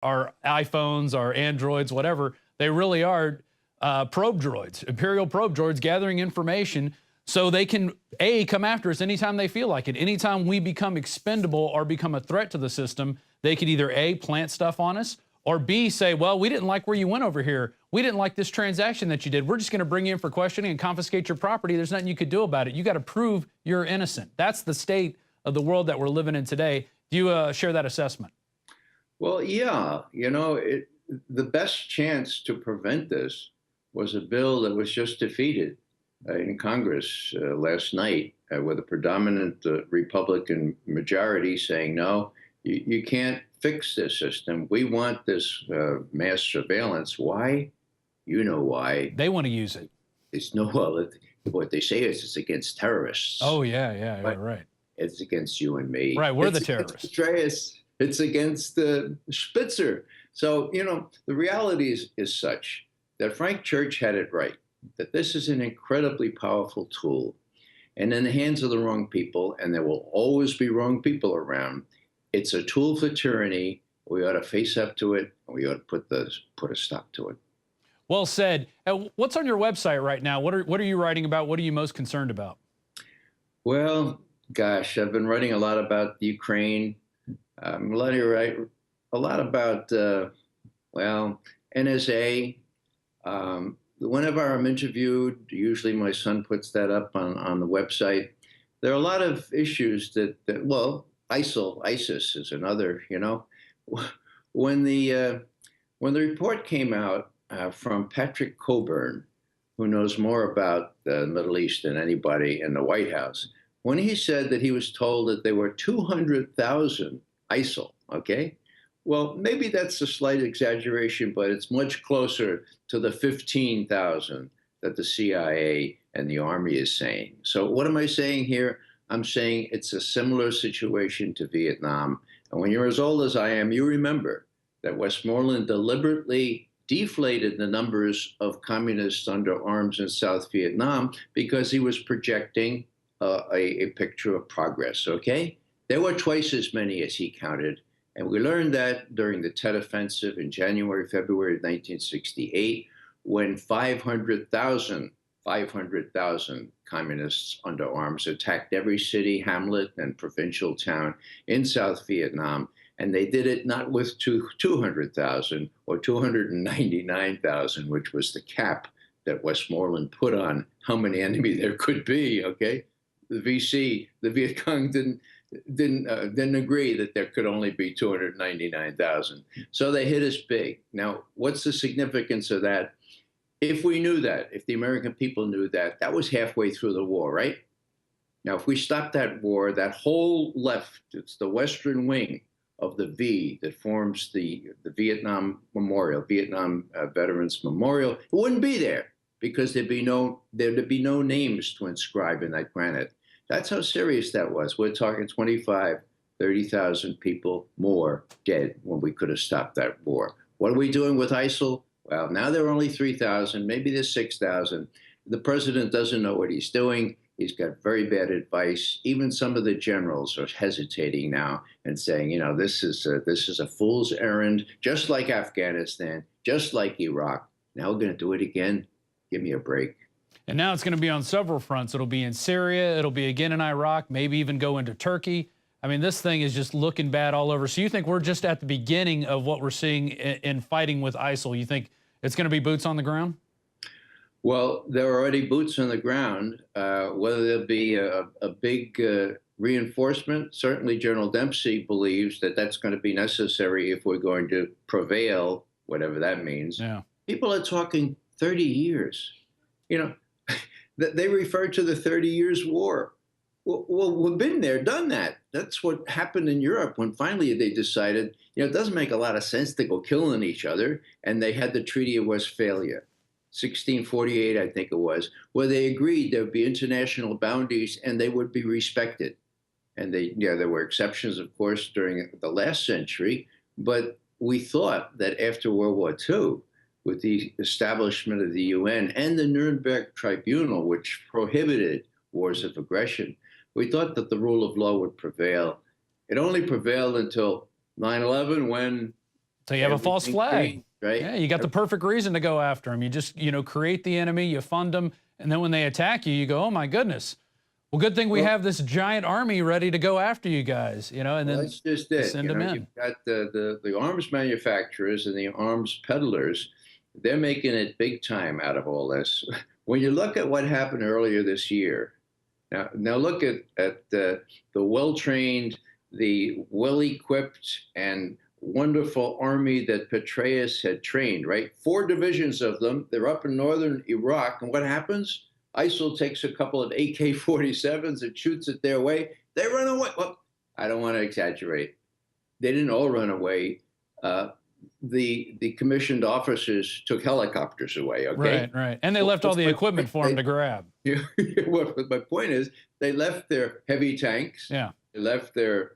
our iPhones, our Androids, whatever. They really are probe droids, imperial probe droids gathering information so they can, A, come after us anytime they feel like it. Anytime we become expendable or become a threat to the system, they could either A, plant stuff on us, or B, say, well, we didn't like where you went over here. We didn't like this transaction that you did. We're just going to bring you in for questioning and confiscate your property. There's nothing you could do about it. You got to prove you're innocent. That's the state of the world that we're living in today. Do you share that assessment? Well, yeah, the best chance to prevent this was a bill that was just defeated in Congress last night with a predominant Republican majority saying, no, you can't fix this system. We want this mass surveillance. Why? You know why. They want to use it. It's what they say is it's against terrorists. Oh, yeah, right. It's against you and me. Right, we're the terrorists. It's against Spitzer. So, the reality is such that Frank Church had it right, that this is an incredibly powerful tool. And in the hands of the wrong people, and there will always be wrong people around, it's a tool for tyranny. We ought to face up to it, and we ought to put a stop to it. Well said. What's on your website right now? What are you writing about? What are you most concerned about? Well, gosh, I've been writing a lot about Ukraine. I'm letting you write a lot about, NSA. Whenever I'm interviewed, usually my son puts that up on the website. There are a lot of issues that ISIS is another, When the report came out from Patrick Coburn, who knows more about the Middle East than anybody in the White House, when he said that he was told that there were 200,000 ISIL, okay? Well, maybe that's a slight exaggeration, but it's much closer to the 15,000 that the CIA and the Army is saying. So what am I saying here? I'm saying it's a similar situation to Vietnam. And when you're as old as I am, you remember that Westmoreland deliberately deflated the numbers of communists under arms in South Vietnam because he was projecting a picture of progress, okay? There were twice as many as he counted. And we learned that during the Tet Offensive in January, February of 1968, when 500,000 communists under arms attacked every city, hamlet, and provincial town in South Vietnam. And they did it not with 200,000 or 299,000, which was the cap that Westmoreland put on how many enemy there could be, okay? The Viet Cong didn't agree that there could only be 299,000. So they hit us big. Now, what's the significance of that? If we knew that, if the American people knew that, that was halfway through the war, right? Now, if we stopped that war, that whole left, it's the western wing of the V that forms the Vietnam Memorial, Vietnam Veterans Memorial, it wouldn't be there because there'd be no names to inscribe in that granite. That's how serious that was. We're talking 25, 30,000 people more dead when we could have stopped that war. What are we doing with ISIL? Well, now there are only 3,000, maybe there's 6,000. The president doesn't know what he's doing. He's got very bad advice. Even some of the generals are hesitating now and saying, this is a fool's errand, just like Afghanistan, just like Iraq. Now we're going to do it again. Give me a break. And now it's going to be on several fronts. It'll be in Syria. It'll be again in Iraq, maybe even go into Turkey. I mean, this thing is just looking bad all over. So you think we're just at the beginning of what we're seeing in fighting with ISIL? You think it's going to be boots on the ground? Well, there are already boots on the ground. Whether there'll be a big reinforcement, certainly General Dempsey believes that that's going to be necessary if we're going to prevail, whatever that means. Yeah. People are talking 30 years. They refer to the 30 Years' War. Well, we've been there, done that. That's what happened in Europe when finally they decided, it doesn't make a lot of sense to go killing each other. And they had the Treaty of Westphalia, 1648, I think it was, where they agreed there would be international boundaries and they would be respected. And there were exceptions, of course, during the last century. But we thought that after World War II, with the establishment of the UN and the Nuremberg Tribunal, which prohibited wars of aggression, we thought that the rule of law would prevail. It only prevailed until 9/11, when So you have a false Everything flag. green, right? Yeah, you got the perfect reason to go after them. You just, create the enemy, you fund them, and then when they attack you, you go, oh my goodness. Well, good thing we have this giant army ready to go after you guys, and then That's just it. send them in. You've got the arms manufacturers and the arms peddlers. They're making it big time out of all this. When you look at what happened earlier this year, now look at the well-trained, the well-equipped, and wonderful army that Petraeus had trained, right? 4 divisions of them. They're up in northern Iraq. And what happens? ISIL takes a couple of AK-47s and shoots it their way. They run away. Well, I don't want to exaggerate. They didn't all run away. The commissioned officers took helicopters away, okay? Right. And they left all the equipment for them to grab. My point is, they left their heavy tanks. Yeah. They left their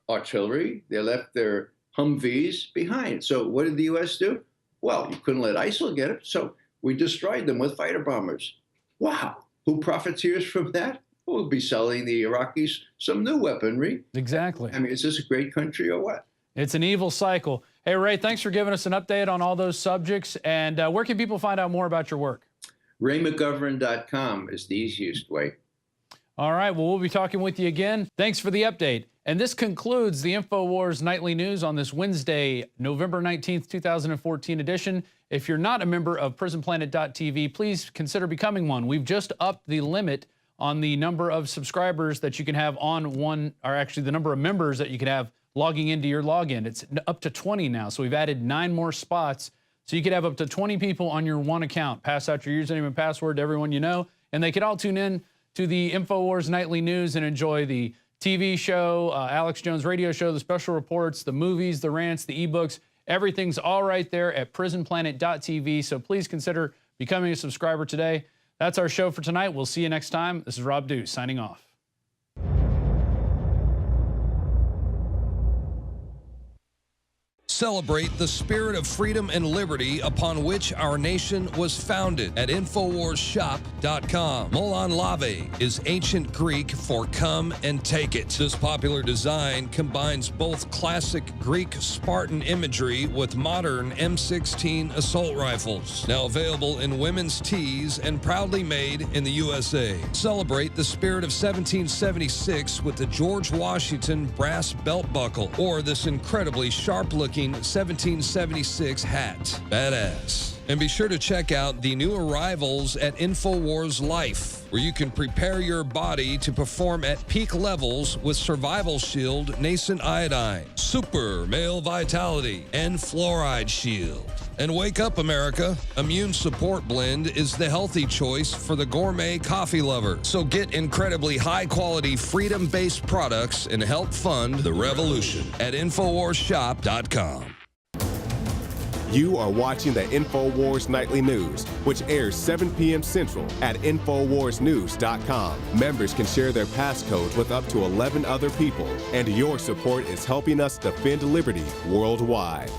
artillery. They left their Humvees behind. So what did the U.S. do? Well, you couldn't let ISIL get it, so we destroyed them with fighter bombers. Wow. Who profiteers from that? We'll be selling the Iraqis some new weaponry. Exactly. I mean, is this a great country or what? It's an evil cycle. Hey, Ray, thanks for giving us an update on all those subjects. And where can people find out more about your work? RayMcGovern.com is the easiest way. All right. Well, we'll be talking with you again. Thanks for the update. And this concludes the InfoWars Nightly News on this Wednesday, November 19th, 2014 edition. If you're not a member of PrisonPlanet.tv, please consider becoming one. We've just upped the limit on the number of subscribers that you can have on one, or actually the number of members that you can have logging into your login. It's up to 20 now. So we've added 9 more spots. So you could have up to 20 people on your one account. Pass out your username and password to everyone you know, and they could all tune in to the InfoWars Nightly News and enjoy the TV show, Alex Jones radio show, the special reports, the movies, the rants, the ebooks. Everything's all right there at PrisonPlanet.tv. So please consider becoming a subscriber today. That's our show for tonight. We'll see you next time. This is Rob Deuce signing off. Celebrate the spirit of freedom and liberty upon which our nation was founded at InfoWarsShop.com. Molon Lave is ancient Greek for come and take it. This popular design combines both classic Greek Spartan imagery with modern M16 assault rifles. Now available in women's tees and proudly made in the USA. Celebrate the spirit of 1776 with the George Washington brass belt buckle or this incredibly sharp-looking 1776 hat. Badass. And be sure to check out the new arrivals at InfoWars Life, where you can prepare your body to perform at peak levels with Survival Shield Nascent Iodine, Super Male Vitality, and Fluoride Shield. And wake up, America. Immune Support Blend is the healthy choice for the gourmet coffee lover. So get incredibly high-quality, freedom-based products and help fund the revolution at InfoWarsShop.com. You are watching the InfoWars Nightly News, which airs 7 p.m. Central at InfoWarsNews.com. Members can share their passcode with up to 11 other people, and your support is helping us defend liberty worldwide.